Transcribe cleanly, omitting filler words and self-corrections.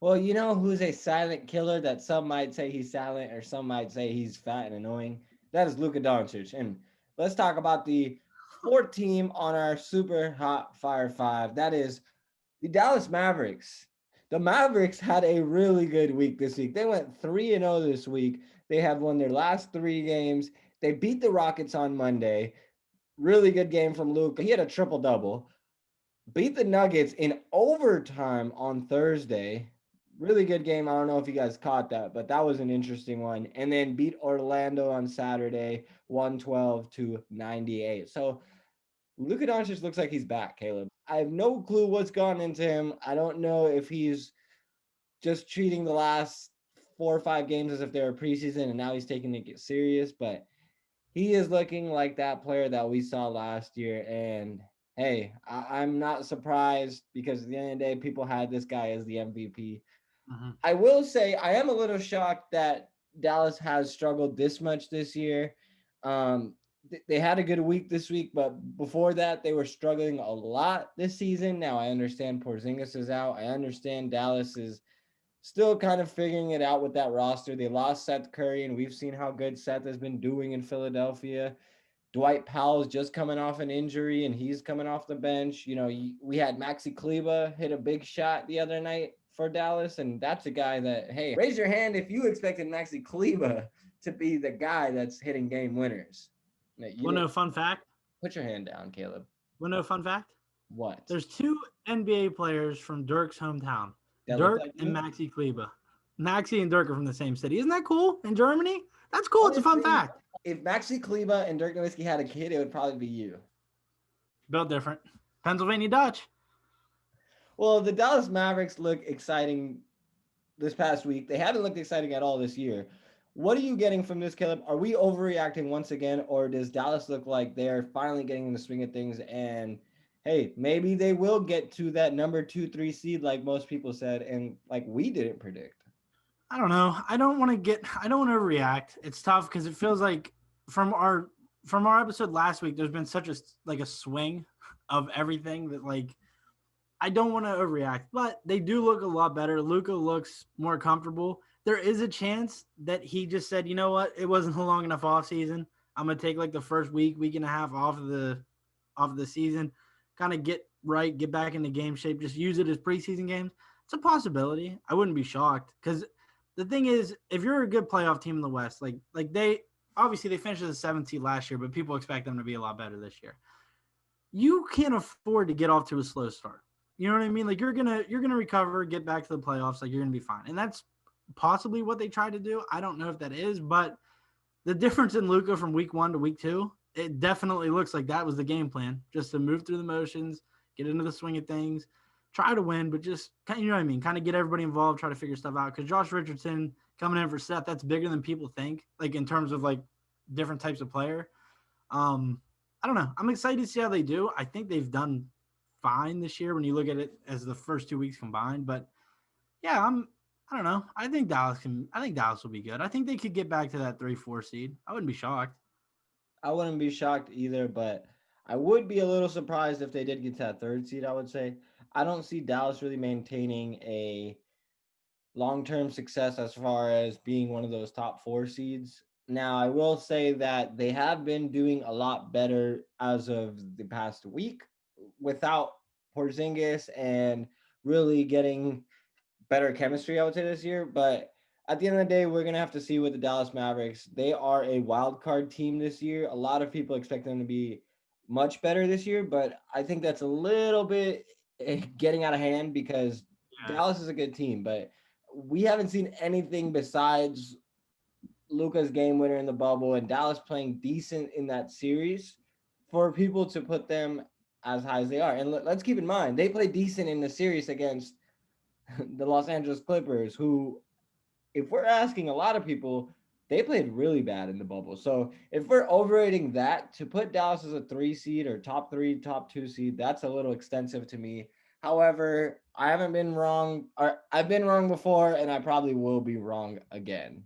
Well, you know who's a silent killer that some might say he's silent or some might say he's fat and annoying? That is Luka Doncic. And let's talk about the fourth team on our super hot fire five. That is the Dallas Mavericks. The Mavericks had a really good week this week. They went 3-0 this week. They have won their last 3 games. They beat the Rockets on Monday. Really good game from Luka. He had a triple double. Beat the Nuggets in overtime on Thursday. Really good game. I don't know if you guys caught that, but that was an interesting one. And then beat Orlando on Saturday, 112-98. So Luka Doncic looks like he's back, Caleb. I have no clue what's gone into him. I don't know if he's just treating the last 4 or 5 games as if they were preseason and now he's taking it serious, but he is looking like that player that we saw last year. And hey, I'm not surprised because at the end of the day, people had this guy as the MVP. Mhm. I will say I am a little shocked that Dallas has struggled this much this year. They had a good week this week, but before that, they were struggling a lot this season. Now I understand Porzingis is out. I understand Dallas is still kind of figuring it out with that roster. They lost Seth Curry, and we've seen how good Seth has been doing in Philadelphia. Dwight Powell's just coming off an injury, and he's coming off the bench. You know, we had Maxi Kleba hit a big shot the other night for Dallas, and that's a guy that, hey, raise your hand if you expected Maxi Kleba to be the guy that's hitting game winners. No, you Want to didn't. know a fun fact? Put your hand down, Caleb. Want to know a fun fact? What? There's two NBA players from Dirk's hometown, That look Dirk like and you? Maxi Kleba. Maxi and Dirk are from the same city. Isn't that cool? In Germany? That's cool. It's a fun Honestly, fact. if Maxi Kleba and Dirk Nowitzki had a kid, it would probably be you. Built different. Pennsylvania Dutch. Well, the Dallas Mavericks look exciting this past week. They haven't looked exciting at all this year. What are you getting from this, Caleb? Are we overreacting once again, or does Dallas look like they're finally getting in the swing of things? And hey, maybe they will get to that number 2, 3 seed, like most people said, and like we didn't predict. I don't know. I don't want to react. It's tough because it feels like from our from our episode last week, there's been such a swing of everything that I don't want to overreact, but they do look a lot better. Luca looks more comfortable. There is a chance that he just said, you know what, it wasn't a long enough off season. I'm gonna take like the first week and a half off of the season, kind of get right, get back into game shape, just use it as preseason games. It's a possibility. I wouldn't be shocked because the thing is, if you're a good playoff team in the West, like they obviously they finished as a 7th seed last year, but people expect them to be a lot better this year. You can't afford to get off to a slow start. You know what I mean? Like you're gonna recover, get back to the playoffs, like you're gonna be fine. And that's possibly what they tried to do. I don't know if that is, but the difference in Luca from week 1 to week 2, it definitely looks like that was the game plan, just to move through the motions, get into the swing of things, try to win, but just kind of, you know what I mean, kind of get everybody involved, try to figure stuff out. Because Josh Richardson coming in for Seth, that's bigger than people think, like in terms of like different types of player. Um, I don't know. I'm excited to see how they do. I think they've done fine this year when you look at it as the first 2 weeks combined. But yeah, I don't know. I think Dallas can. I think Dallas will be good. I think they could get back to that 3-4 seed. I wouldn't be shocked. I wouldn't be shocked either, but I would be a little surprised if they did get to that third seed, I would say. I don't see Dallas really maintaining a long-term success as far as being one of those top 4 seeds. Now, I will say that they have been doing a lot better as of the past week without Porzingis and really getting better chemistry, I would say, this year. But at the end of the day, we're gonna have to see with the Dallas Mavericks. They are a wild card team this year. A lot of people expect them to be much better this year, but I think that's a little bit getting out of hand because Yeah. Dallas is a good team, but we haven't seen anything besides Luca's game winner in the bubble and Dallas playing decent in that series for people to put them as high as they are. And let's keep in mind, they played decent in the series against the Los Angeles Clippers, who, if we're asking a lot of people, they played really bad in the bubble. So if we're overrating that to put Dallas as a 3 seed or top three, top 2 seed, that's a little extensive to me. However, I haven't been wrong, or I've been wrong before, and I probably will be wrong again.